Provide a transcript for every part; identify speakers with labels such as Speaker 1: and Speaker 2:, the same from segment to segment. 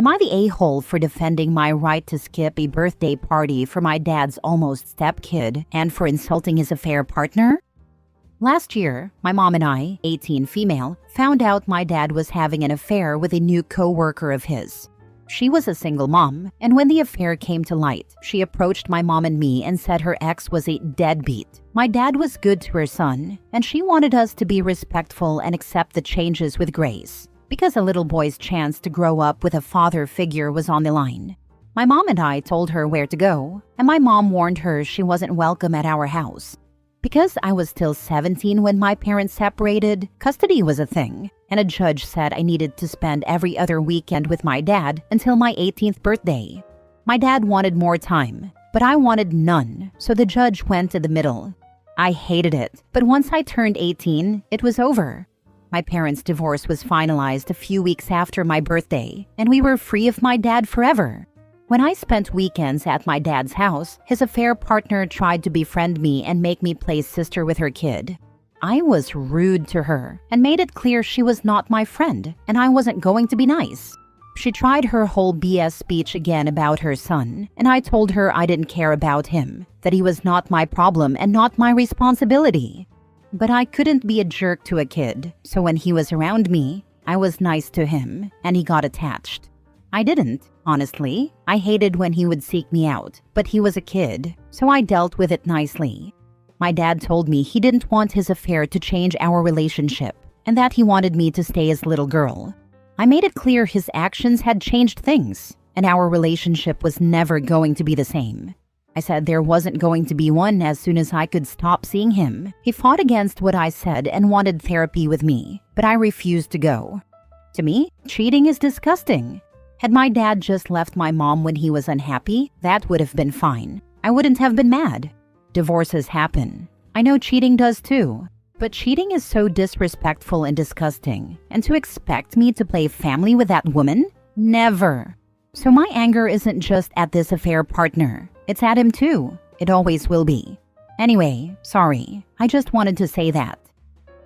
Speaker 1: Am I the a-hole for defending my right to skip a birthday party for my dad's almost stepkid and for insulting his affair partner? Last year, my mom and I, 18 female, found out my dad was having an affair with a new co-worker of his. She was a single mom, and when the affair came to light, she approached my mom and me and said her ex was a deadbeat. My dad was good to her son, and she wanted us to be respectful and accept the changes with grace, because a little boy's chance to grow up with a father figure was on the line. My mom and I told her where to go, and my mom warned her she wasn't welcome at our house. Because I was still 17 when my parents separated, custody was a thing, and a judge said I needed to spend every other weekend with my dad until my 18th birthday. My dad wanted more time, but I wanted none, so the judge went to the middle. I hated it, but once I turned 18, it was over. My parents' divorce was finalized a few weeks after my birthday, and we were free of my dad forever. When I spent weekends at my dad's house, his affair partner tried to befriend me and make me play sister with her kid. I was rude to her and made it clear she was not my friend and I wasn't going to be nice. She tried her whole BS speech again about her son, and I told her I didn't care about him, that he was not my problem and not my responsibility. But I couldn't be a jerk to a kid, so when he was around me, I was nice to him, and he got attached. I didn't, honestly. I hated when he would seek me out, but he was a kid, so I dealt with it nicely. My dad told me he didn't want his affair to change our relationship, and that he wanted me to stay as little girl. I made it clear his actions had changed things, and our relationship was never going to be the same. I said there wasn't going to be one as soon as I could stop seeing him. He fought against what I said and wanted therapy with me, but I refused to go. To me, cheating is disgusting. Had my dad just left my mom when he was unhappy, that would have been fine. I wouldn't have been mad. Divorces happen. I know cheating does too. But cheating is so disrespectful and disgusting. And to expect me to play family with that woman? Never. So my anger isn't just at this affair partner. It's at him too. It always will be. Anyway, sorry. I just wanted to say that.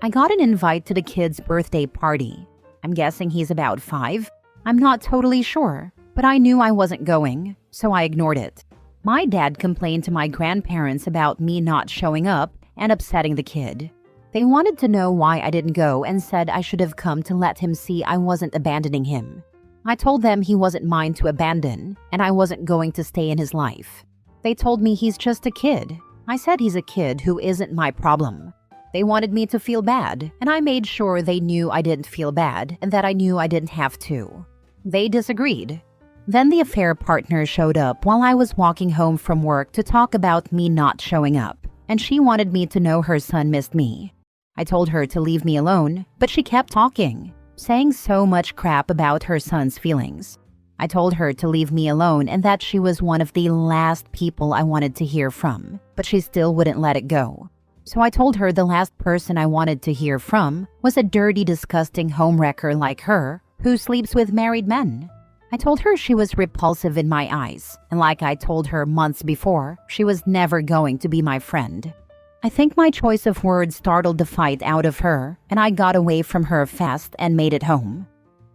Speaker 1: I got an invite to the kid's birthday party. I'm guessing he's about 5. I'm not totally sure, but I knew I wasn't going, so I ignored it. My dad complained to my grandparents about me not showing up and upsetting the kid. They wanted to know why I didn't go and said I should have come to let him see I wasn't abandoning him. I told them he wasn't mine to abandon, and I wasn't going to stay in his life. They told me he's just a kid. I said he's a kid who isn't my problem. They wanted me to feel bad, and I made sure they knew I didn't feel bad and that I knew I didn't have to. They disagreed. Then the affair partner showed up while I was walking home from work to talk about me not showing up, and she wanted me to know her son missed me. I told her to leave me alone, but she kept talking, saying so much crap about her son's feelings. I told her to leave me alone and that she was one of the last people I wanted to hear from, but she still wouldn't let it go. So I told her the last person I wanted to hear from was a dirty, disgusting homewrecker like her who sleeps with married men. I told her she was repulsive in my eyes, and like I told her months before, she was never going to be my friend. I think my choice of words startled the fight out of her, and I got away from her fast and made it home.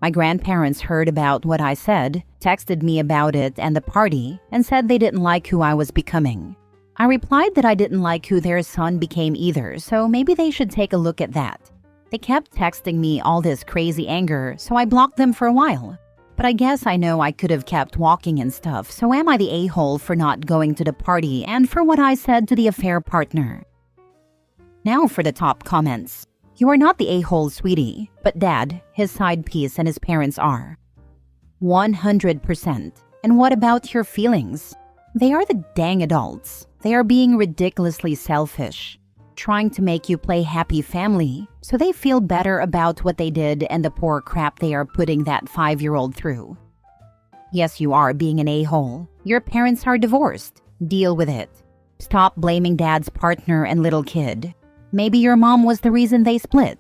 Speaker 1: My grandparents heard about what I said, texted me about it and the party, and said they didn't like who I was becoming. I replied that I didn't like who their son became either, so maybe they should take a look at that. They kept texting me all this crazy anger, so I blocked them for a while. But I guess I know I could have kept walking and stuff, so am I the a-hole for not going to the party and for what I said to the affair partner? Now for the top comments. You are not the a-hole, sweetie, but dad, his side piece, and his parents are. 100%. And what about your feelings? They are the dang adults. They are being ridiculously selfish, trying to make you play happy family so they feel better about what they did and the poor crap they are putting that 5-year-old through. Yes, you are being an a-hole. Your parents are divorced. Deal with it. Stop blaming dad's partner and little kid. Maybe your mom was the reason they split.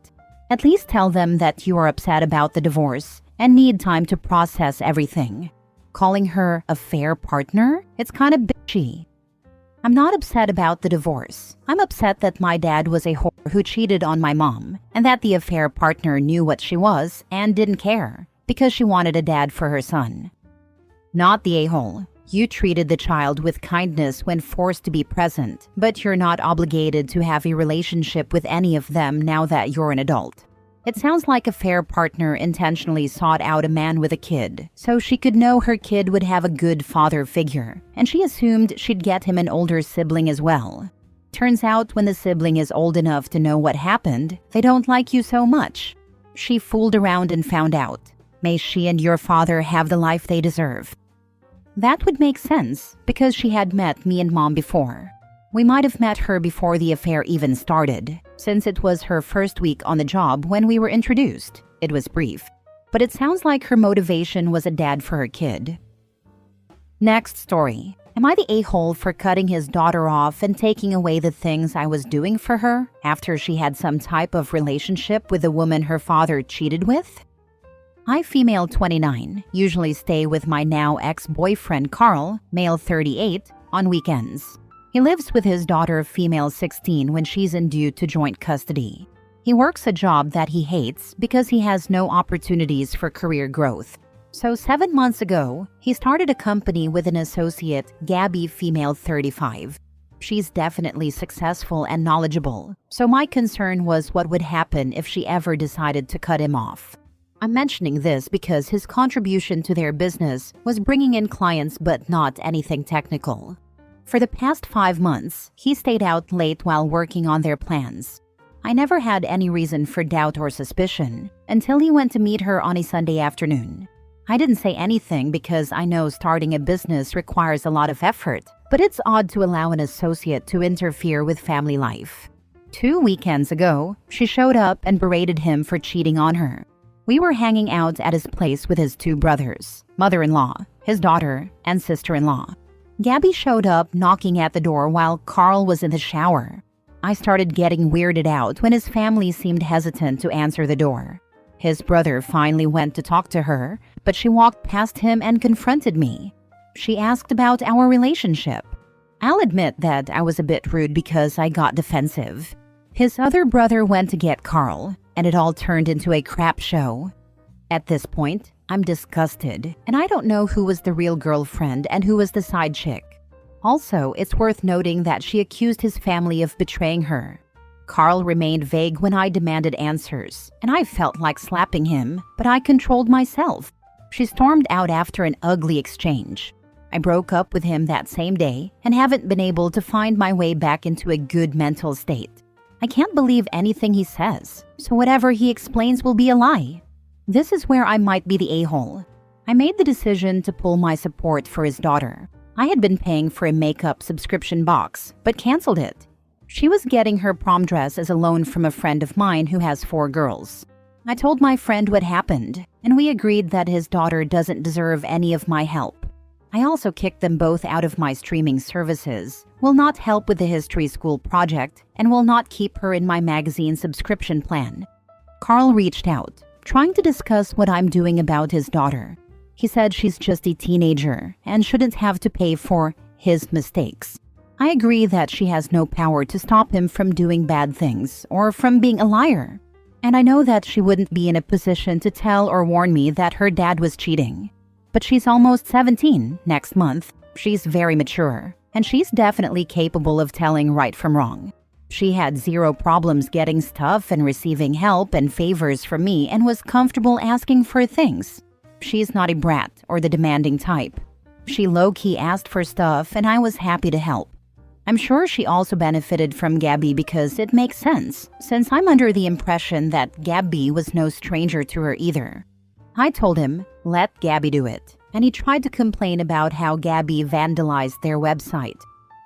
Speaker 1: At least tell them that you are upset about the divorce and need time to process everything. Calling her a fair partner? It's kind of bitchy. I'm not upset about the divorce. I'm upset that my dad was a whore who cheated on my mom and that the affair partner knew what she was and didn't care. because she wanted a dad for her son. Not the a-hole. You treated the child with kindness when forced to be present, but you're not obligated to have a relationship with any of them now that you're an adult. It sounds like a fair partner intentionally sought out a man with a kid, so she could know her kid would have a good father figure, and she assumed she'd get him an older sibling as well. Turns out when the sibling is old enough to know what happened, they don't like you so much. She fooled around and found out. May she and your father have the life they deserve. That would make sense, because she had met me and Mom before. We might have met her before the affair even started, since it was her first week on the job when we were introduced. It was brief, but it sounds like her motivation was a dad for her kid. Next story. Am I the a-hole for cutting his daughter off and taking away the things I was doing for her after she had some type of relationship with the woman her father cheated with? I, female 29, usually stay with my now ex-boyfriend Carl, male 38, on weekends. He lives with his daughter, female 16, when she's in due to joint custody. He works a job that he hates because he has no opportunities for career growth. So 7 months ago, he started a company with an associate, Gabby, female 35. She's definitely successful and knowledgeable, so my concern was what would happen if she ever decided to cut him off. I'm mentioning this because his contribution to their business was bringing in clients but not anything technical. For the past 5 months, he stayed out late while working on their plans. I never had any reason for doubt or suspicion until he went to meet her on a Sunday afternoon. I didn't say anything because I know starting a business requires a lot of effort, but it's odd to allow an associate to interfere with family life. 2 weekends ago, she showed up and berated him for cheating on her. We were hanging out at his place with his 2 brothers, mother-in-law, his daughter, and sister-in-law. Gabby showed up knocking at the door while Carl was in the shower. I started getting weirded out when his family seemed hesitant to answer the door. His brother finally went to talk to her, but she walked past him and confronted me. She asked about our relationship. I'll admit that I was a bit rude because I got defensive. His other brother went to get Carl, and it all turned into a crap show. At this point, I'm disgusted, and I don't know who was the real girlfriend and who was the side chick. Also, it's worth noting that she accused his family of betraying her. Carl remained vague when I demanded answers, and I felt like slapping him, but I controlled myself. She stormed out after an ugly exchange. I broke up with him that same day and haven't been able to find my way back into a good mental state. I can't believe anything he says, so whatever he explains will be a lie. This is where I might be the a-hole. I made the decision to pull my support for his daughter. I had been paying for a makeup subscription box, but canceled it. She was getting her prom dress as a loan from a friend of mine who has 4 girls. I told my friend what happened, and we agreed that his daughter doesn't deserve any of my help. I also kicked them both out of my streaming services, will not help with the history school project, and will not keep her in my magazine subscription plan. Carl reached out, trying to discuss what I'm doing about his daughter. He said she's just a teenager and shouldn't have to pay for his mistakes. I agree that she has no power to stop him from doing bad things or from being a liar. And I know that she wouldn't be in a position to tell or warn me that her dad was cheating. But she's almost 17 next month. She's very mature, and she's definitely capable of telling right from wrong. She had 0 problems getting stuff and receiving help and favors from me and was comfortable asking for things. She's not a brat or the demanding type. She low-key asked for stuff and I was happy to help. I'm sure she also benefited from Gabby because it makes sense, since I'm under the impression that Gabby was no stranger to her either. I told him, let Gabby do it, and he tried to complain about how Gabby vandalized their website.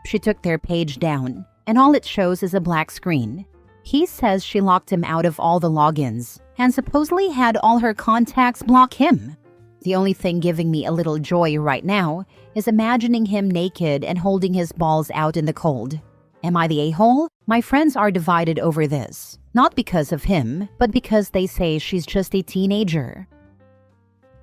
Speaker 1: She took their page down, and all it shows is a black screen. He says she locked him out of all the logins, and supposedly had all her contacts block him. The only thing giving me a little joy right now is imagining him naked and holding his balls out in the cold. Am I the a-hole? My friends are divided over this, not because of him, but because they say she's just a teenager.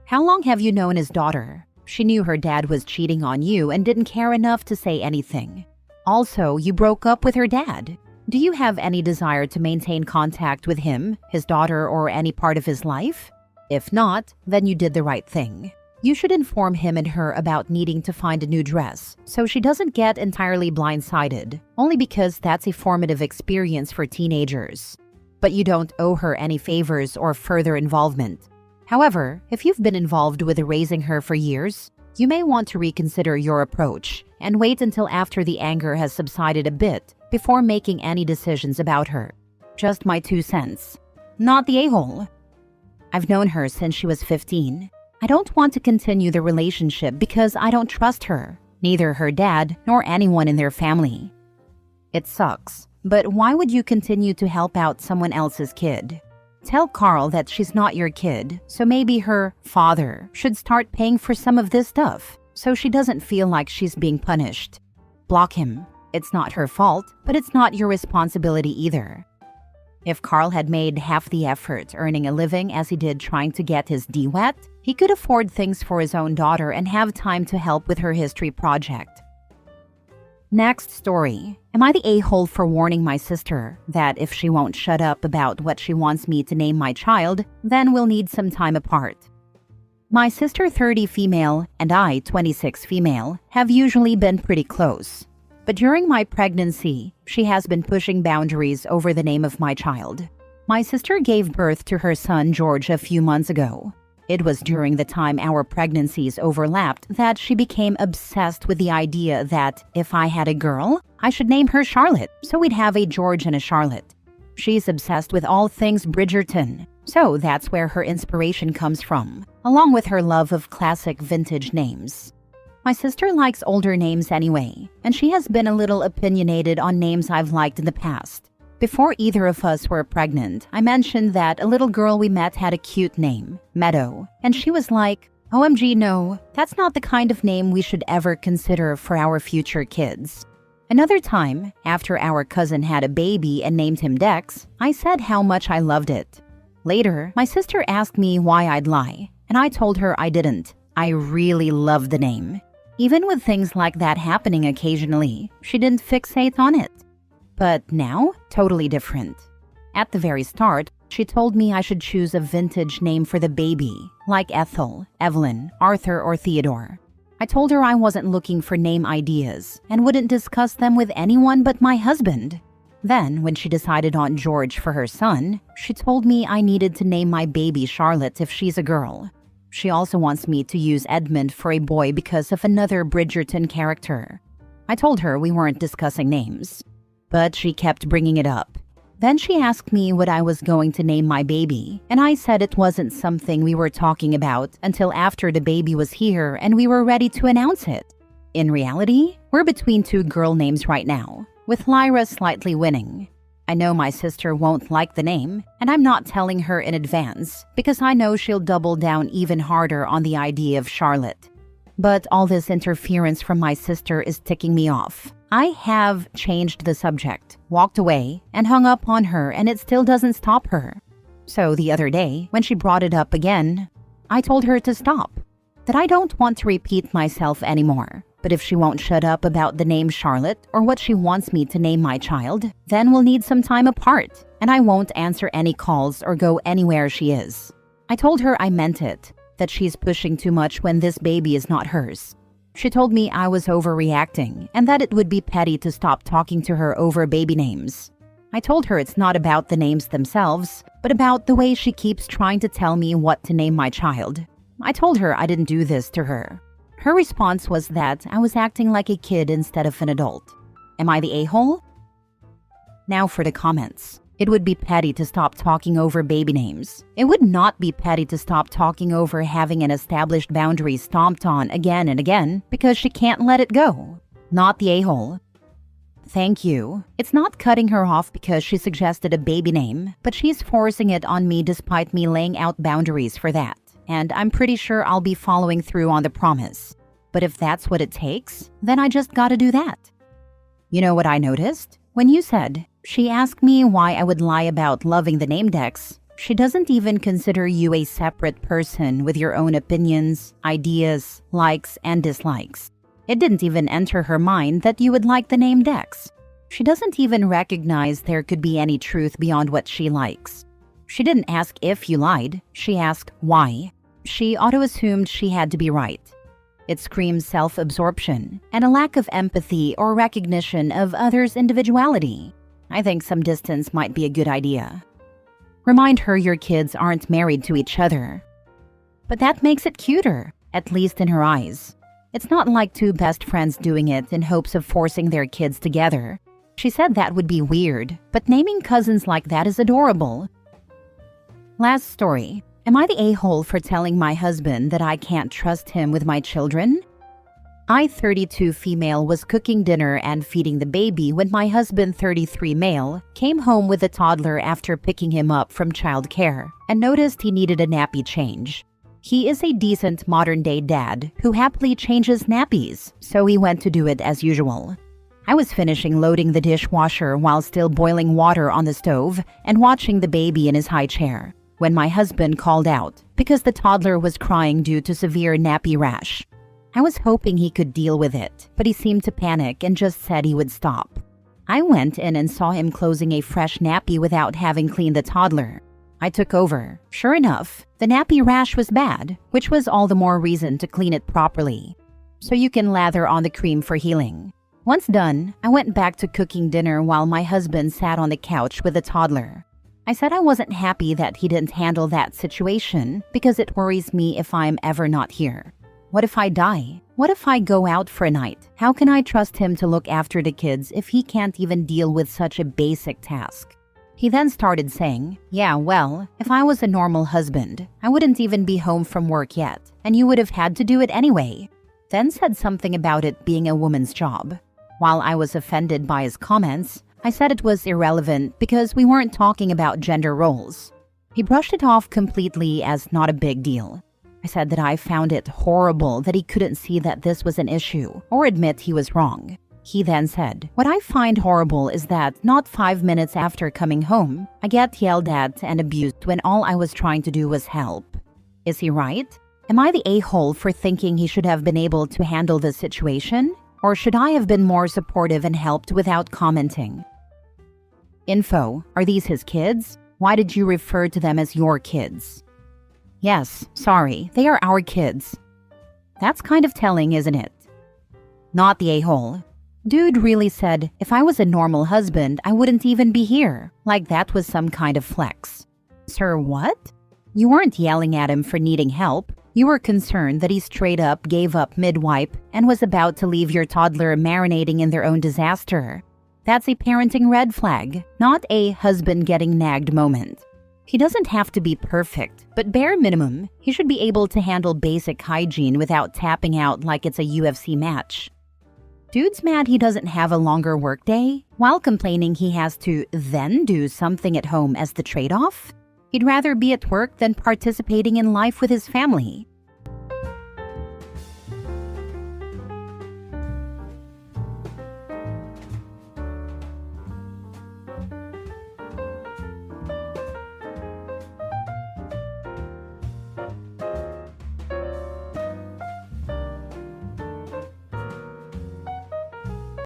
Speaker 1: How long have you known his daughter? She knew her dad was cheating on you and didn't care enough to say anything. Also, you broke up with her dad. Do you have any desire to maintain contact with him, his daughter, or any part of his life? If not, then you did the right thing. You should inform him and her about needing to find a new dress so she doesn't get entirely blindsided, only because that's a formative experience for teenagers. But you don't owe her any favors or further involvement. However, if you've been involved with raising her for years, you may want to reconsider your approach and wait until after the anger has subsided a bit before making any decisions about her. Just my 2 cents. Not the a-hole. I've known her since she was 15. I don't want to continue the relationship because I don't trust her, neither her dad nor anyone in their family. It sucks, but why would you continue to help out someone else's kid? Tell Carl that she's not your kid, so maybe her father should start paying for some of this stuff so she doesn't feel like she's being punished. Block him. It's not her fault, but it's not your responsibility either. If Carl had made half the effort earning a living as he did trying to get his D wet, he could afford things for his own daughter and have time to help with her history project. Next story. Am I the a-hole for warning my sister that if she won't shut up about what she wants me to name my child, then we'll need some time apart? My sister, 30 female, and I, 26 female, have usually been pretty close. But during my pregnancy, she has been pushing boundaries over the name of my child. My sister gave birth to her son George a few months ago. It was during the time our pregnancies overlapped that she became obsessed with the idea that if I had a girl, I should name her Charlotte, so we'd have a George and a Charlotte. She's obsessed with all things Bridgerton, so that's where her inspiration comes from, along with her love of classic vintage names. My sister likes older names anyway, and she has been a little opinionated on names I've liked in the past. Before either of us were pregnant, I mentioned that a little girl we met had a cute name, Meadow, and she was like, OMG, no, that's not the kind of name we should ever consider for our future kids. Another time, after our cousin had a baby and named him Dex, I said how much I loved it. Later, my sister asked me why I'd lie, and I told her I didn't. I really loved the name. Even with things like that happening occasionally, she didn't fixate on it. But now, totally different. At the very start, she told me I should choose a vintage name for the baby, like Ethel, Evelyn, Arthur, or Theodore. I told her I wasn't looking for name ideas and wouldn't discuss them with anyone but my husband. Then, when she decided on George for her son, she told me I needed to name my baby Charlotte if she's a girl. She also wants me to use Edmund for a boy because of another Bridgerton character. I told her we weren't discussing names, but she kept bringing it up. Then she asked me what I was going to name my baby, and I said it wasn't something we were talking about until after the baby was here and we were ready to announce it. In reality, we're between 2 girl names right now, with Lyra slightly winning. I know my sister won't like the name, and I'm not telling her in advance because I know she'll double down even harder on the idea of Charlotte. But all this interference from my sister is ticking me off. I have changed the subject, walked away, and hung up on her, and it still doesn't stop her. So the other day, when she brought it up again, I told her to stop, that I don't want to repeat myself anymore. But if she won't shut up about the name Charlotte or what she wants me to name my child, then we'll need some time apart, and I won't answer any calls or go anywhere she is. I told her I meant it, that she's pushing too much when this baby is not hers. She told me I was overreacting and that it would be petty to stop talking to her over baby names. I told her it's not about the names themselves, but about the way she keeps trying to tell me what to name my child. I told her I didn't do this to her. Her response was that I was acting like a kid instead of an adult. Am I the a-hole? Now for the comments. It would be petty to stop talking over baby names. It would not be petty to stop talking over having an established boundary stomped on again and again because she can't let it go. Not the a-hole. Thank you. It's not cutting her off because she suggested a baby name, but she's forcing it on me despite me laying out boundaries for that. And I'm pretty sure I'll be following through on the promise. But if that's what it takes, then I just gotta do that. You know what I noticed? When you said, she asked me why I would lie about loving the name Dex, she doesn't even consider you a separate person with your own opinions, ideas, likes, and dislikes. It didn't even enter her mind that you would like the name Dex. She doesn't even recognize there could be any truth beyond what she likes. She didn't ask if you lied, she asked why. She auto-assumed she had to be right. It screams self-absorption and a lack of empathy or recognition of others' individuality. I think some distance might be a good idea. Remind her your kids aren't married to each other. But that makes it cuter, at least in her eyes. It's not like two best friends doing it in hopes of forcing their kids together. She said that would be weird, but naming cousins like that is adorable. Last story. Am I the a-hole for telling my husband that I can't trust him with my children? I, 32 female, was cooking dinner and feeding the baby when my husband, 33 male, came home with a toddler after picking him up from childcare and noticed he needed a nappy change. He is a decent modern-day dad who happily changes nappies, so he went to do it as usual. I was finishing loading the dishwasher while still boiling water on the stove and watching the baby in his high chair when my husband called out because the toddler was crying due to severe nappy rash. I was hoping he could deal with it, but he seemed to panic and just said he would stop. I went in and saw him closing a fresh nappy without having cleaned the toddler. I took over. Sure enough, the nappy rash was bad, which was all the more reason to clean it properly. So you can lather on the cream for healing. Once done, I went back to cooking dinner while my husband sat on the couch with the toddler. I said I wasn't happy that he didn't handle that situation because it worries me if I'm ever not here. What if I die? What if I go out for a night? How can I trust him to look after the kids if he can't even deal with such a basic task? He then started saying, yeah, well, if I was a normal husband, I wouldn't even be home from work yet, and you would have had to do it anyway. Then said something about it being a woman's job. While I was offended by his comments, I said it was irrelevant because we weren't talking about gender roles. He brushed it off completely as not a big deal. I said that I found it horrible that he couldn't see that this was an issue or admit he was wrong. He then said, what I find horrible is that not 5 minutes after coming home, I get yelled at and abused when all I was trying to do was help. Is he right? Am I the a-hole for thinking he should have been able to handle the situation? Or should I have been more supportive and helped without commenting? Info. Are these his kids? Why did you refer to them as your kids? Yes, sorry, they are our kids. That's kind of telling, isn't it? Not the a-hole. Dude really said, if I was a normal husband, I wouldn't even be here. Like that was some kind of flex. Sir, what? You weren't yelling at him for needing help. You were concerned that he straight up gave up mid-wipe and was about to leave your toddler marinating in their own disaster. That's a parenting red flag, not a husband getting nagged moment. He doesn't have to be perfect, but bare minimum, he should be able to handle basic hygiene without tapping out like it's a UFC match. Dude's mad he doesn't have a longer workday, while complaining he has to then do something at home as the trade-off? He'd rather be at work than participating in life with his family.